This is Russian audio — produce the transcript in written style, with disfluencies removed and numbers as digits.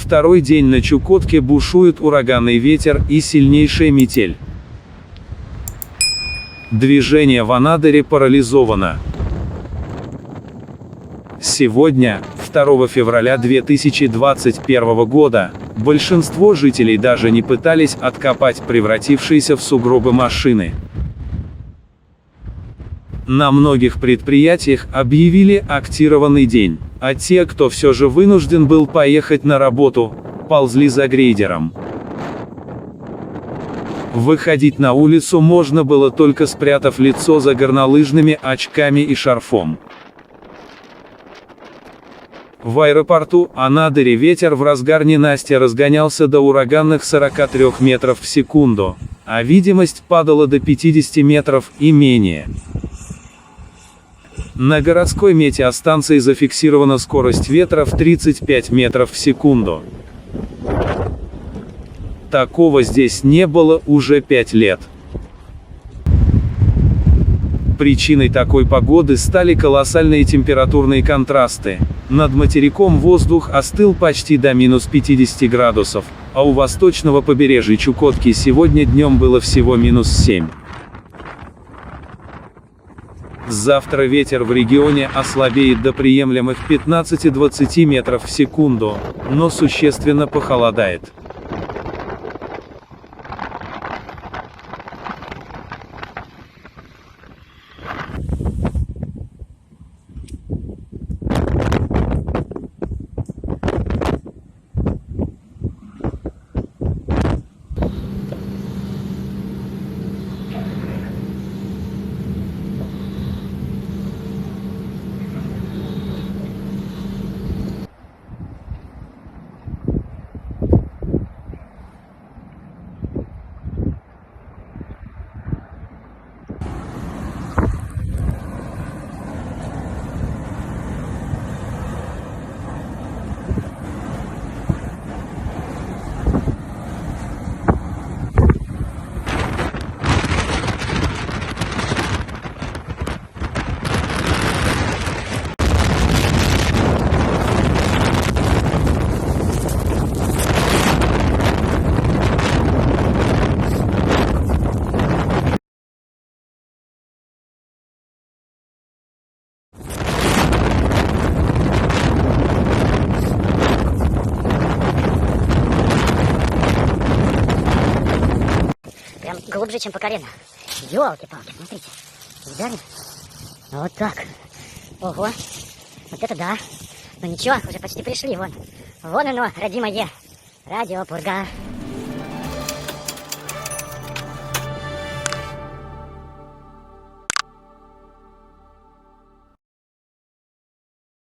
Второй день на Чукотке бушует ураганный ветер и сильнейшая метель. Движение в Анадыре парализовано. Сегодня, 2 февраля 2021 года, большинство жителей даже не пытались откопать превратившиеся в сугробы машины. На многих предприятиях объявили актированный день, а те, кто все же вынужден был поехать на работу, ползли за грейдером. Выходить на улицу можно было только спрятав лицо за горнолыжными очками и шарфом. В аэропорту Анадыре ветер в разгар ненастья разгонялся до ураганных 43 метров в секунду, а видимость падала до 50 метров и менее. На городской метеостанции зафиксирована скорость ветра в 35 метров в секунду. Такого здесь не было уже 5 лет. Причиной такой погоды стали колоссальные температурные контрасты. Над материком воздух остыл почти до минус 50 градусов, а у восточного побережья Чукотки сегодня днем было всего минус 7. Завтра ветер в регионе ослабеет до приемлемых 15-20 метров в секунду, но существенно похолодает. Прям глубже, чем по колено. Ёлки-палки, смотрите. Видали? Вот так. Ого. Вот это да. Ну ничего, уже почти пришли, вон. Вон оно, родимое. Радио Пурга.